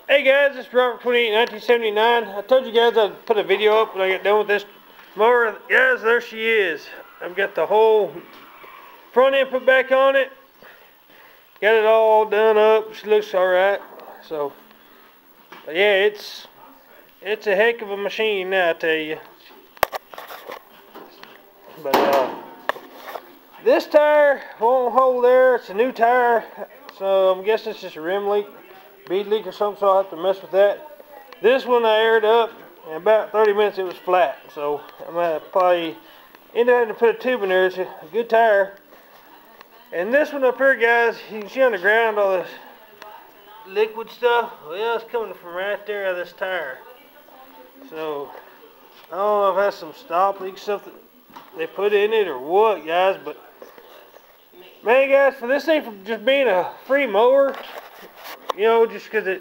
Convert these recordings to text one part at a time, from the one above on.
Hey guys, it's Robert 28 1979. I told you guys I'd put a video up when I get done with this mower. Guys, there she is. I've got the whole front end put back on it. Got it all done up. She looks alright. So, but yeah, it's a heck of a machine now, I tell you. But this tire won't hold there. It's a new tire, so I'm guessing it's just a rim leak, bead leak or something, so I'll have to mess with that. This one I aired up, in about 30 minutes it was flat, so I'm going to probably end up having to put a tube in there. It's a good tire. And this one up here, guys, you can see on the ground all this liquid stuff. Well, it's coming from right there out of this tire. So, I don't know if that's some stop leak stuff that they put in it or what, guys, but man, guys, for this thing from just being a free mower, you know, just because the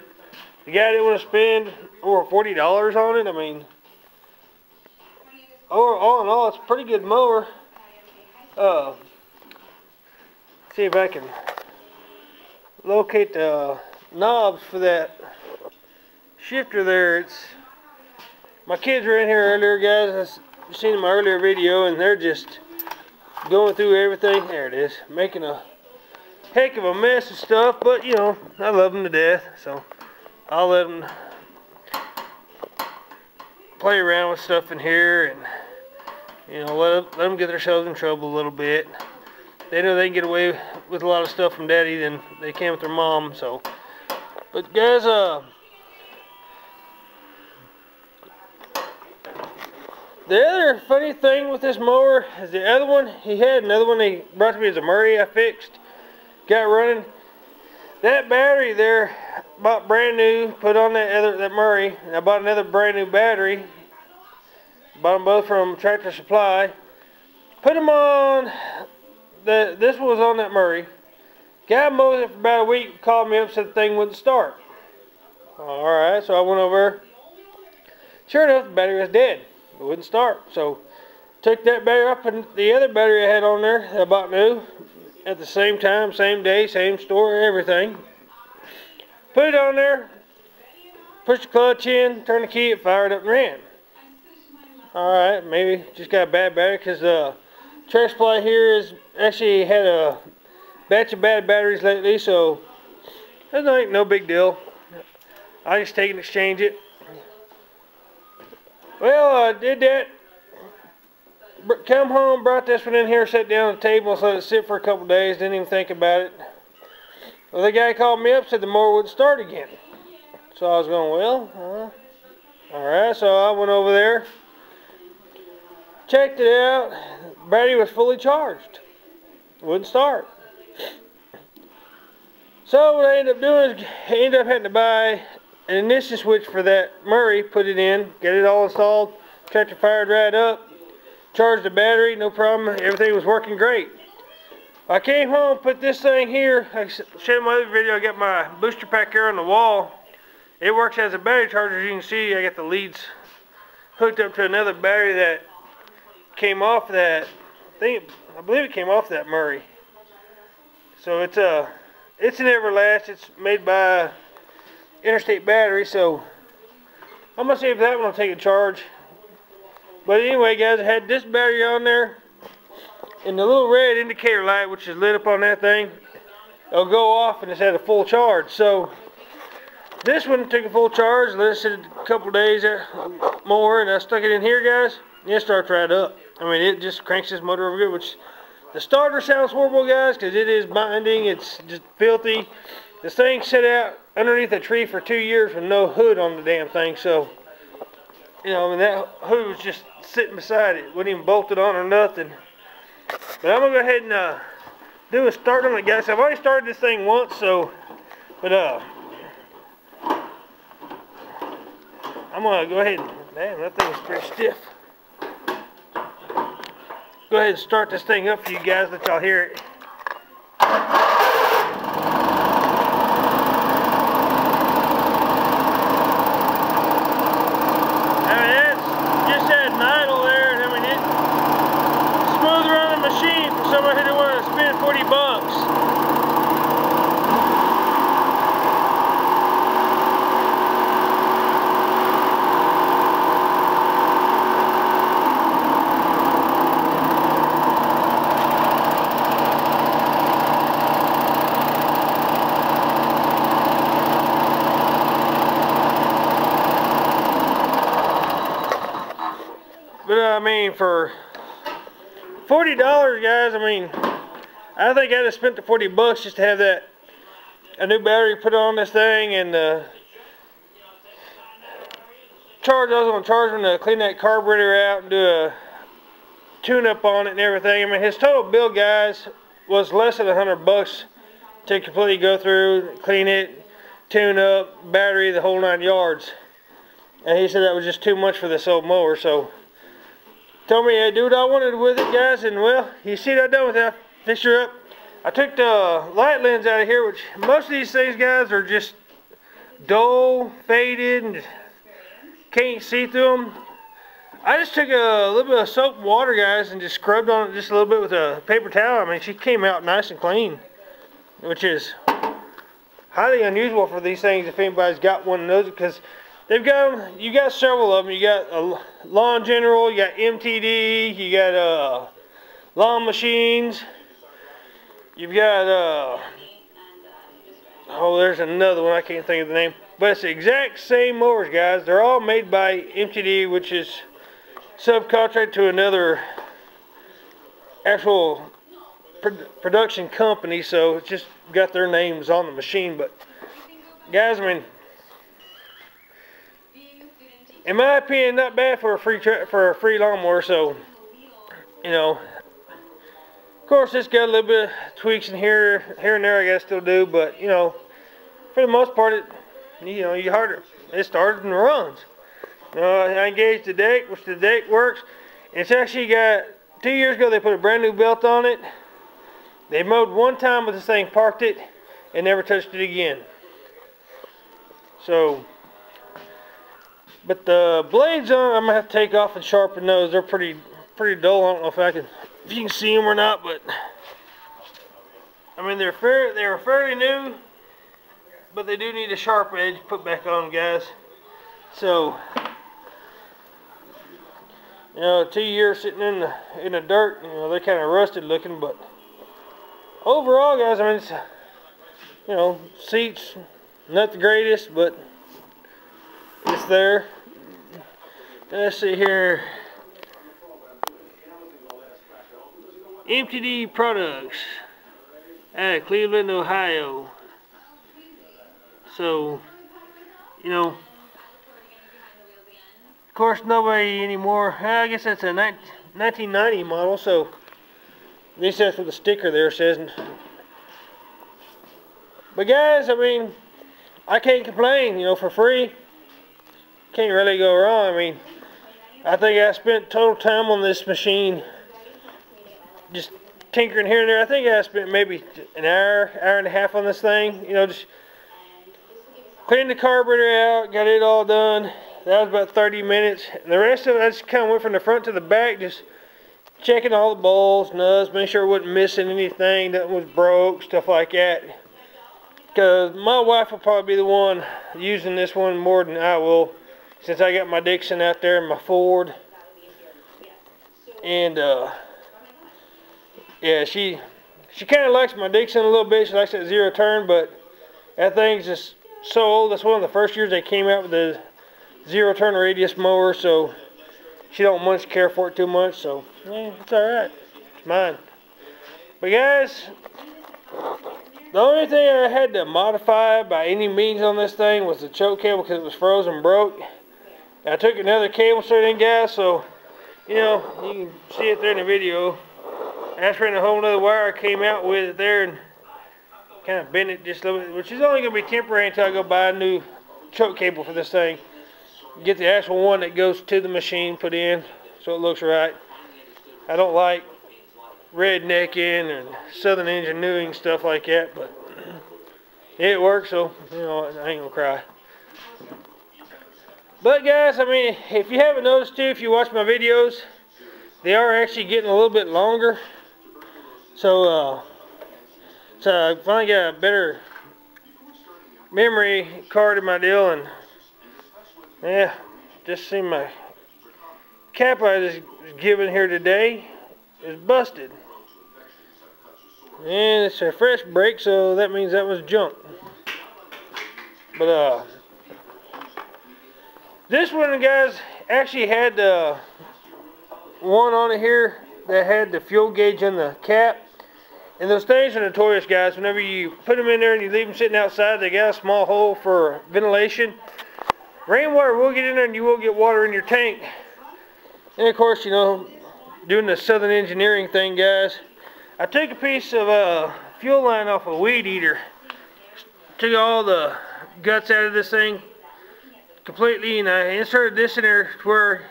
guy didn't want to spend over $40 on it, I mean, all in all, it's a pretty good mower. See if I can locate the knobs for that shifter there. My kids were in here earlier, guys. I've seen in my earlier video, and they're just going through everything. There it is, making a heck of a mess of stuff, but you know, I love them to death, so I'll let them play around with stuff in here, and you know, let them get themselves in trouble a little bit. They know they can get away with a lot of stuff from Daddy than they can with their mom. So, but guys, the other funny thing with this mower is the other one, he had another one he brought to me as a Murray I fixed, got running. That battery there, bought brand new, put on that Murray, and I bought another brand new battery. Bought them both from Tractor Supply. Put them on, this one was on that Murray. Guy mowed it for about a week, called me up, said the thing wouldn't start. Alright, so I went over. Sure enough, the battery was dead. It wouldn't start. So took that battery up, and the other battery I had on there that I bought new at the same time, same day, same store, everything. Put it on there, pushed the clutch in, turned the key, it fired up and ran. Alright, maybe just got a bad battery, because Tractor Supply here is actually had a batch of bad batteries lately, so that's like no big deal. I just take and exchange it. Well, I did that. Come home, brought this one in here, sat down on the table, let it sit for a couple days, didn't even think about it. Well, the guy called me up, said the mower wouldn't start again. So I was going, well, alright, so I went over there, checked it out. The battery was fully charged. It wouldn't start. So what I ended up doing is I ended up having to buy an ignition switch for that Murray, put it in, get it all installed, tractor fired right up, charged the battery, no problem, everything was working great. I came home, put this thing here, I showed in my other video, I got my booster pack here on the wall. It works as a battery charger, as you can see. I got the leads hooked up to another battery that came off that, I believe it came off that Murray. So it's an Everlast, it's made by Interstate Battery, so I'm gonna see if that one will take a charge. But anyway, guys, I had this battery on there, and the little red indicator light, which is lit up on that thing, it'll go off and it's at a full charge. So this one took a full charge, let it sit a couple days more, and I stuck it in here, guys, and it starts right up. I mean, it just cranks this motor over good, which the starter sounds horrible, guys, because it is binding, it's just filthy. This thing sat out underneath a tree for 2 years with no hood on the damn thing, so, you know, I mean, that hood was just sitting beside it, wasn't even bolted on or nothing. But I'm going to go ahead and do a start on it, guys. I've already started this thing once, so, but, I'm going to go ahead and, damn, that thing is pretty stiff. Go ahead and start this thing up for you guys, let y'all hear it. Somebody who wanted to spend 40 bucks. I mean, for $40, guys, I mean, I think I'd have spent the 40 bucks just to have a new battery put on this thing, and I was going to charge him to clean that carburetor out and do a tune-up on it and everything. I mean, his total bill, guys, was less than 100 bucks to completely go through, clean it, tune up, battery, the whole 9 yards. And he said that was just too much for this old mower, so told me, hey, do what I wanted with it, guys, and well, you see what I done with that. Fixed her up. I took the light lens out of here, which most of these things, guys, are just dull, faded, and can't see through them. I just took a little bit of soap and water, guys, and just scrubbed on it just a little bit with a paper towel. I mean, she came out nice and clean, which is highly unusual for these things if anybody's got one of those, because they've got them, you got several of them. You got a Lawn General, you got MTD, you got Lawn Machines, you've got oh, there's another one, I can't think of the name, but it's the exact same mowers, guys. They're all made by MTD, which is subcontract to another actual production company, so it's just got their names on the machine. But guys, I mean, in my opinion, not bad for a free lawnmower. So, you know, of course, it's got a little bit of tweaks in here and there, I gotta still do, but you know, for the most part, it started and runs. I engaged the deck, which the deck works. It's actually got, 2 years ago they put a brand new belt on it. They mowed one time with this thing, parked it, and never touched it again. So, but the blades on, I'm gonna have to take off and sharpen those. They're pretty dull. I don't know if you can see them or not, but I mean they were fairly new, but they do need a sharp edge put back on, guys. So, you know, 2 years sitting in the dirt, you know, they're kind of rusted looking, but overall, guys, I mean, it's, you know, seats, not the greatest, but it's there. Let's see here. MTD Products out of Cleveland, Ohio. So, you know, of course, nobody anymore. I guess that's a 1990 model, so at least that's what the sticker there says. But guys, I mean, I can't complain, you know, for free. Can't really go wrong. I mean, I think I spent total time on this machine just tinkering here and there. I think I spent maybe an hour and a half on this thing. You know, just cleaned the carburetor out, got it all done. That was about 30 minutes. And the rest of it, I just kind of went from the front to the back, just checking all the bolts, nuts, making sure I wasn't missing anything, nothing was broke, stuff like that. Because my wife will probably be the one using this one more than I will, since I got my Dixon out there and my Ford. And yeah, she kind of likes my Dixon a little bit. She likes that zero turn, but that thing's just so old. That's one of the first years they came out with the zero turn radius mower, so she don't much care for it too much. So yeah, it's all right. It's mine. But guys, the only thing I had to modify by any means on this thing was the choke cable, because it was frozen broke. I took another cable straight in, guys, so you know, you can see it there in the video. I just ran a whole nother wire I came out with it there and kind of bent it just a little bit, which is only going to be temporary until I go buy a new choke cable for this thing. Get the actual one that goes to the machine put in so it looks right. I don't like rednecking and southern engineering stuff like that, but it works, so you know, I ain't gonna cry. But guys, I mean, if you haven't noticed too, if you watch my videos, they are actually getting a little bit longer. So I finally got a better memory card in my deal, and yeah, just see my cap I was given here today is busted. And it's a fresh brake, so that means that was junk. But this one, guys, actually had one on it here that had the fuel gauge on the cap. And those things are notorious, guys. Whenever you put them in there and you leave them sitting outside, they got a small hole for ventilation. Rainwater will get in there and you will get water in your tank. And of course, you know, doing the Southern engineering thing, guys, I took a piece of fuel line off a weed eater. Took all the guts out of this thing completely, and I inserted this in there where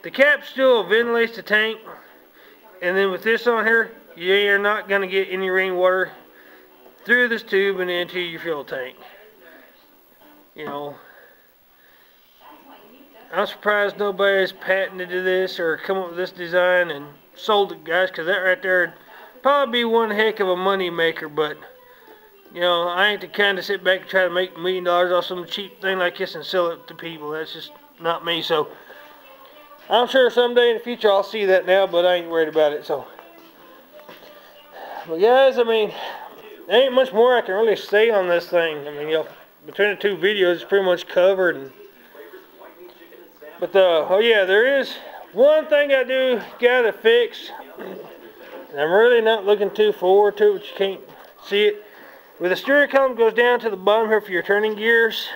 the cap still ventilates the tank. And then with this on here, you're not going to get any rainwater through this tube and into your fuel tank. You know, I'm surprised nobody's patented this or come up with this design and sold it, guys, because that right there would probably be one heck of a money maker. But you know, I ain't the kind to sit back and try to make $1 million off some cheap thing like this and sell it to people. That's just not me. So I'm sure someday in the future I'll see that now, but I ain't worried about it. So, but guys, I mean, there ain't much more I can really say on this thing. I mean, you know, between the two videos, it's pretty much covered. But oh yeah, there is one thing I do gotta fix, and I'm really not looking too forward to it, but you can't see it. Where the steering column goes down to the bottom here for your turning gears,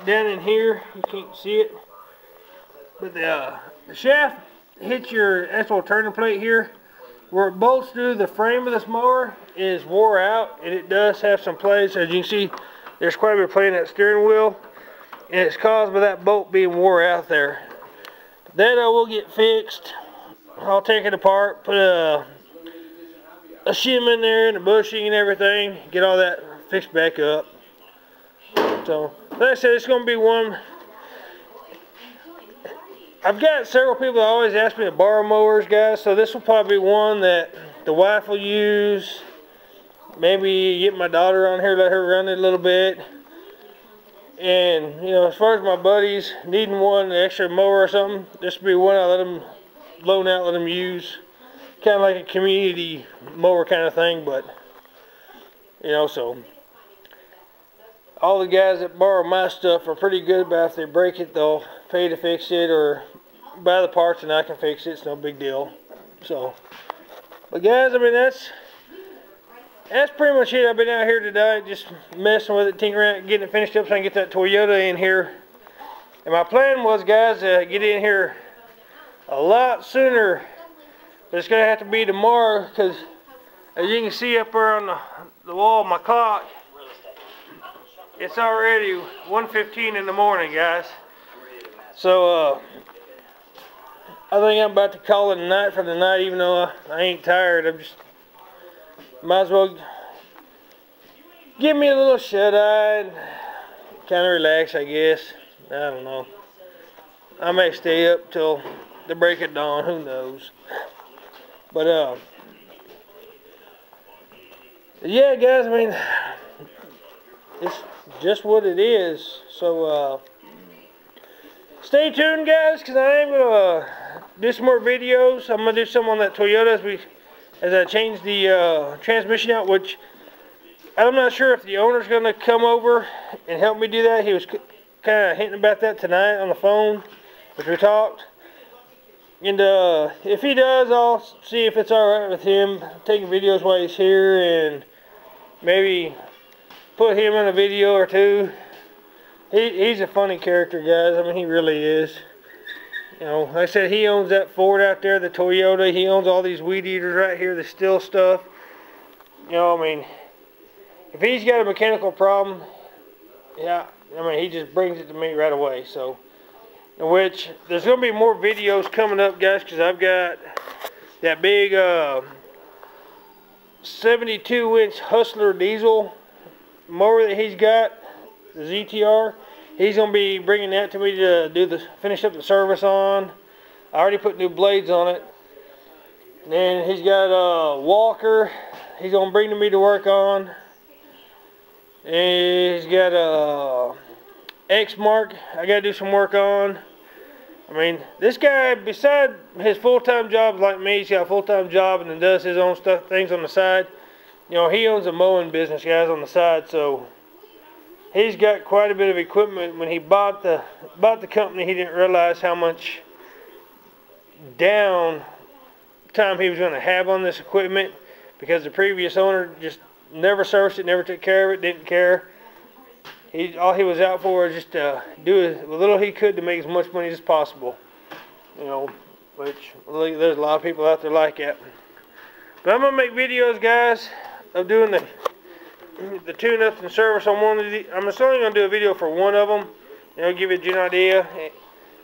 down in here, you can't see it, but the shaft hits your actual turning plate here. Where it bolts through the frame of this mower is wore out, and it does have some plays. As you can see, there's quite a bit of play in that steering wheel, and it's caused by that bolt being wore out there. That I will get fixed. I'll take it apart, put a shim in there and a bushing and everything, get all that fixed back up. So, like I said, it's going to be one. I've got several people that always ask me to borrow mowers, guys, so this will probably be one that the wife will use. Maybe get my daughter on here, let her run it a little bit. And, you know, as far as my buddies needing one, an extra mower or something, this will be one I let them loan out, let them use. Kind of like a community mower kind of thing, but, you know, so. All the guys that borrow my stuff are pretty good about if they break it, they'll pay to fix it or buy the parts and I can fix it. It's no big deal. So, but guys, I mean, that's pretty much it. I've been out here today just messing with it, tinkering around, getting it finished up so I can get that Toyota in here. And my plan was, guys, to get in here a lot sooner. But it's going to have to be tomorrow because, as you can see up there on the wall of my clock, it's already 1:15 in the morning, guys. So, I think I'm about to call it a night for the night, even though I ain't tired. I'm just, might as well give me a little shut-eye and kind of relax, I guess. I don't know. I may stay up till the break of dawn, who knows. But, yeah, guys, I mean, it's just what it is. So, stay tuned, guys, because I am going to do some more videos. I'm going to do some on that Toyota as I change the transmission out, which I'm not sure if the owner's going to come over and help me do that. He was kind of hinting about that tonight on the phone, which we talked. And if he does, I'll see if it's alright with him taking videos while he's here and maybe put him in a video or two. He's a funny character, guys. I mean, he really is. You know, like I said, he owns that Ford out there, the Toyota. He owns all these weed eaters right here, the Stihl stuff. You know, I mean, if he's got a mechanical problem, yeah, I mean, he just brings it to me right away. So, in which there's going to be more videos coming up, guys, because I've got that big 72-inch Hustler diesel mower that he's got, the ZTR. He's going to be bringing that to me to finish up the service on. I already put new blades on it. And then he's got a Walker he's going to bring to me to work on. And he's got a X-Mark I got to do some work on. I mean, this guy, beside his full-time job like me, he's got a full-time job and then does his own things on the side. You know, he owns a mowing business, guys, on the side, so he's got quite a bit of equipment. When he bought the company, he didn't realize how much down time he was going to have on this equipment, because the previous owner just never serviced it, never took care of it, didn't care. All he was out for was just to do as little he could to make as much money as possible. You know, which there's a lot of people out there like that. But I'm gonna make videos, guys, of doing the tune-ups and service on one of these. I'm just only gonna do a video for one of them. You know, give you an idea.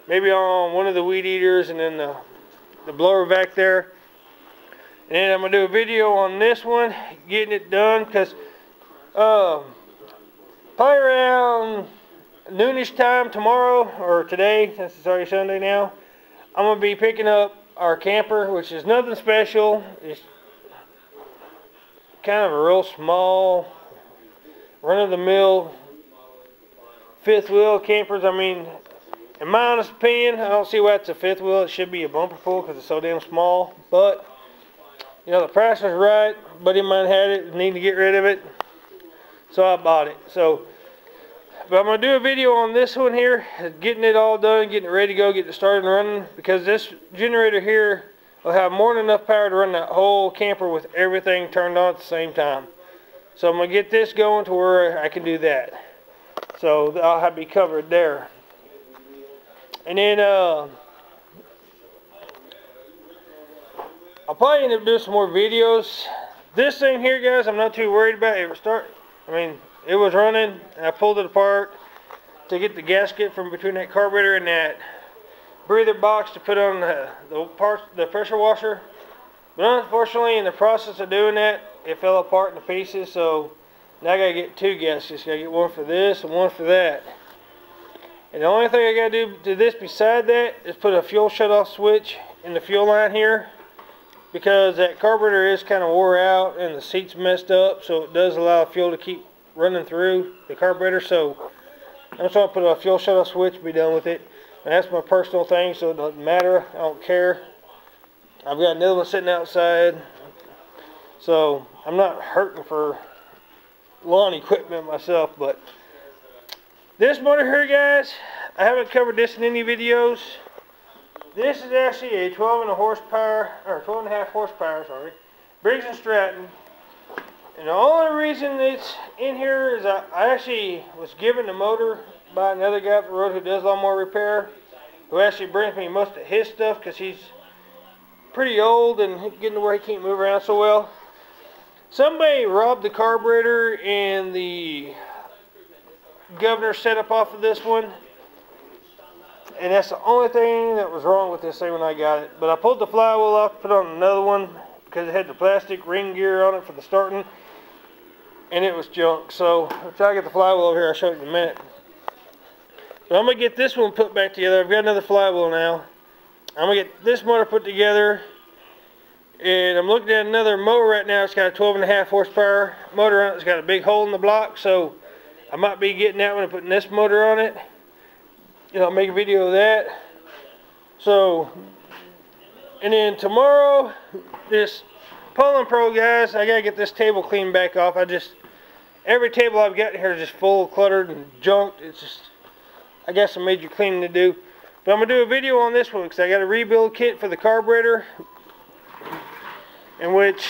Maybe on one of the weed eaters and then the blower vac there. And then I'm gonna do a video on this one, getting it done, because probably around noonish time tomorrow, or today, since it's already Sunday now, I'm going to be picking up our camper, which is nothing special. It's kind of a real small, run-of-the-mill fifth wheel campers. I mean, in my honest opinion, I don't see why it's a fifth wheel. It should be a bumper pull because it's so damn small. But, you know, the price was right. A buddy of mine had it, needed to get rid of it, so I bought it. But I'm going to do a video on this one here, getting it all done, getting it ready to go, getting it started and running, because this generator here will have more than enough power to run that whole camper with everything turned on at the same time. So I'm going to get this going to where I can do that. So I'll have to be covered there. And then I'll probably end up doing some more videos. This thing here, guys, I'm not too worried about. It was running, and I pulled it apart to get the gasket from between that carburetor and that breather box to put on the pressure washer. But unfortunately, in the process of doing that, it fell apart into pieces. So now I gotta get two gaskets. Gotta get one for this and one for that. And the only thing I gotta do to this beside that is put a fuel shutoff switch in the fuel line here, because that carburetor is kind of wore out and the seat's messed up, so it does allow fuel to keep running through the carburetor. So I'm just going to put a fuel shutoff switch and be done with it. And that's my personal thing, so it doesn't matter. I don't care. I've got another one sitting outside, so I'm not hurting for lawn equipment myself. But this motor here, guys, I haven't covered this in any videos. This is actually a 12.5 horsepower, sorry, Briggs & Stratton. And the only reason it's in here is I actually was given the motor by another guy up the road who does lawnmower repair, who actually brings me most of his stuff because he's pretty old and getting to where he can't move around so well. Somebody robbed the carburetor and the governor setup off of this one. And that's the only thing that was wrong with this thing when I got it. But I pulled the flywheel off, put on another one because it had the plastic ring gear on it for the starting. And it was junk. So I'll try to get the flywheel over here. I'll show you in a minute. But I'm going to get this one put back together. I've got another flywheel now. I'm going to get this motor put together. And I'm looking at another motor right now. It's got a 12.5 horsepower motor on it. It's got a big hole in the block. So I might be getting that one and putting this motor on it. You know, I'll make a video of that. So, and then tomorrow, this Pollen Pro, guys, I gotta get this table cleaned back off. Every table I've got here is just full, cluttered, and junked. It's just, I got some major cleaning to do. But I'm gonna do a video on this one because I got a rebuild kit for the carburetor, in which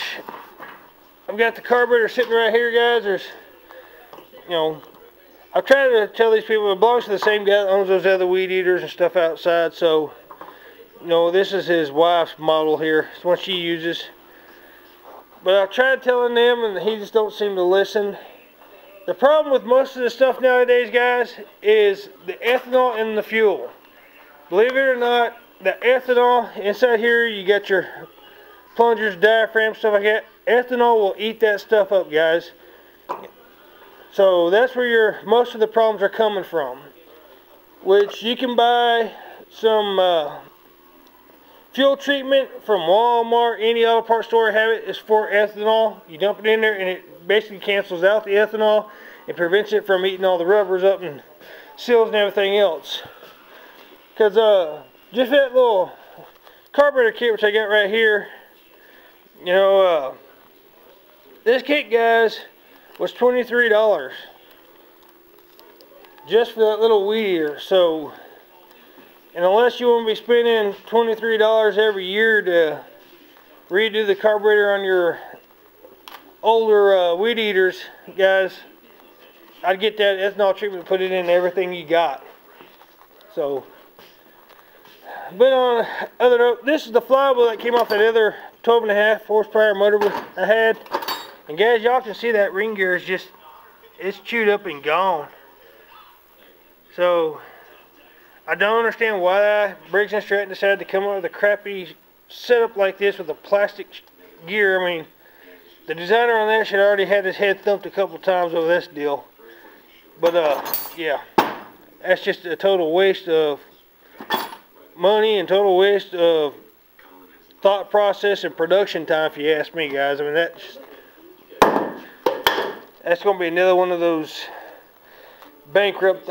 I've got the carburetor sitting right here, guys. There's, you know, I've tried to tell these people it belongs to the same guy that owns those other weed eaters and stuff outside. So, you know, this is his wife's model here. It's one she uses. But I've tried telling them and he just don't seem to listen. The problem with most of the stuff nowadays, guys, is the ethanol in the fuel. Believe it or not, the ethanol inside here, you got your plungers, diaphragm, stuff like that. Ethanol will eat that stuff up, guys. So that's where most of the problems are coming from. Which you can buy some fuel treatment from Walmart, any auto parts store have it. It's for ethanol. You dump it in there and it basically cancels out the ethanol and prevents it from eating all the rubbers up and seals and everything else. Because just that little carburetor kit which I got right here, you know, this kit, guys, was $23 just for that little weed eater. So And unless you want to be spending $23 every year to redo the carburetor on your older weed eaters, guys, I'd get that ethanol treatment, put it in everything you got. So, but on other note, this is the flywheel that came off that other 12.5 horsepower motor I had. And guys, y'all can see that ring gear is just, it's chewed up and gone. So, I don't understand why Briggs & Stratton decided to come up with a crappy setup like this with a plastic gear. I mean, the designer on that should already had his head thumped a couple times over this deal. But yeah, that's just a total waste of money and total waste of thought process and production time, if you ask me, guys. I mean, that's going to be another one of those bankrupt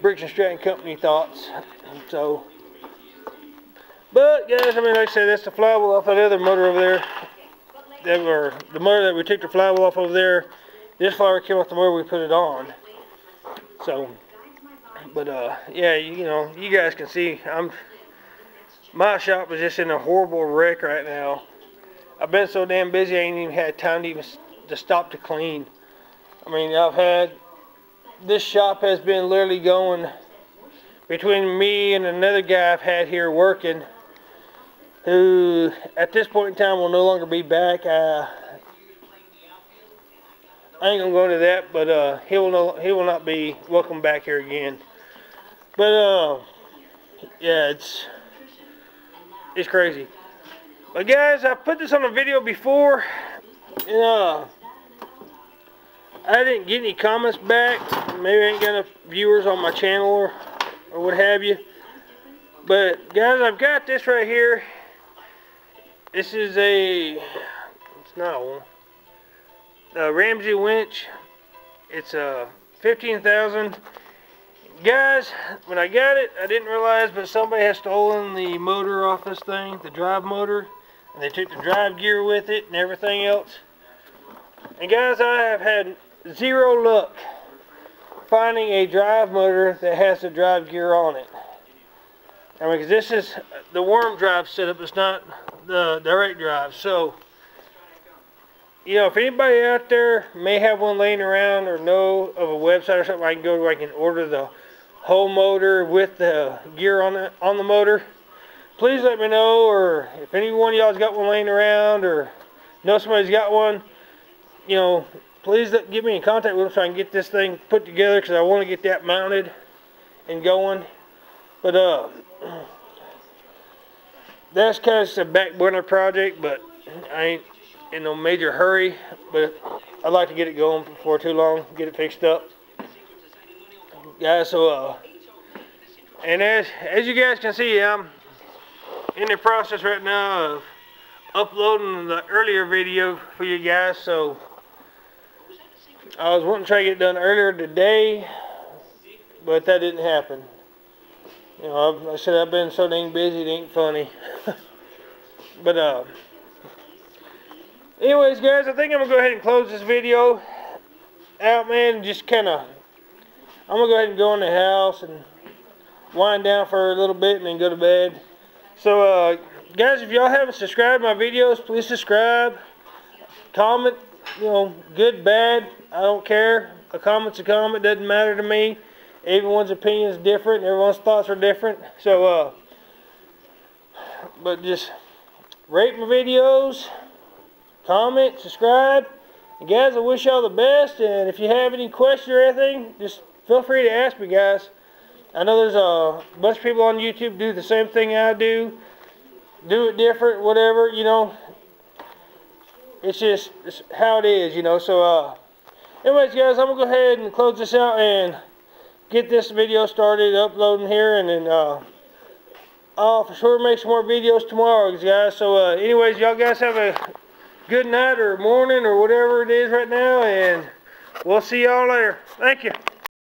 Briggs & Stratton company thoughts. So, but guys, I mean, like I said, that's the flywheel off that other motor over there. The motor that we took the flywheel off over there. This flywheel came off the motor we put it on. So, but yeah, you know, you guys can see my shop is just in a horrible wreck right now. I've been so damn busy I ain't even had time to even stop to clean. I mean, this shop has been literally going between me and another guy I've had here working, who at this point in time will no longer be back. I ain't gonna go into that, but he will not be welcome back here again. But yeah, it's crazy. But guys, I put this on a video before, and I didn't get any comments back. Maybe I ain't got enough viewers on my channel or what have you. But guys, I've got this right here. This is it's not one. Ramsey winch. It's a 15,000. Guys, when I got it, I didn't realize, but somebody has stolen the motor off this thing, the drive motor, and they took the drive gear with it and everything else. And guys, I have had zero luck finding a drive motor that has the drive gear on it. I mean, because this is the worm drive setup, it's not the direct drive. So, you know, if anybody out there may have one laying around or know of a website or something I can go to where I can order the whole motor with the gear on the motor, please let me know. Or if any one of y'all's got one laying around or know somebody's got one, you know, please get me in contact with them so I can get this thing put together, because I want to get that mounted and going. But that's kind of just a back burner project, but I ain't in no major hurry. But I'd like to get it going before too long, get it fixed up, guys. So and as you guys can see, I'm in the process right now of uploading the earlier video for you guys. So I was wanting to try to get it done earlier today, but that didn't happen. You know, like I said, I've been so dang busy, it ain't funny. But anyways, guys, I think I'm gonna go ahead and close this video out, man. Just kind of, I'm gonna go ahead and go in the house and wind down for a little bit and then go to bed. So guys, if y'all haven't subscribed to my videos, please subscribe, comment, you know, good, bad, I don't care. A comment's a comment, doesn't matter to me. Everyone's opinion is different, everyone's thoughts are different. So but just rate my videos, comment, subscribe, and guys, I wish y'all the best. And if you have any questions or anything, just feel free to ask me, guys. I know there's a bunch of people on YouTube do the same thing I do it different, whatever, you know. It's how it is, you know. So anyways, guys, I'm gonna go ahead and close this out and get this video started uploading here, and then I'll for sure make some more videos tomorrow, guys. So anyways, y'all guys have a good night or morning or whatever it is right now, and we'll see y'all later. Thank you.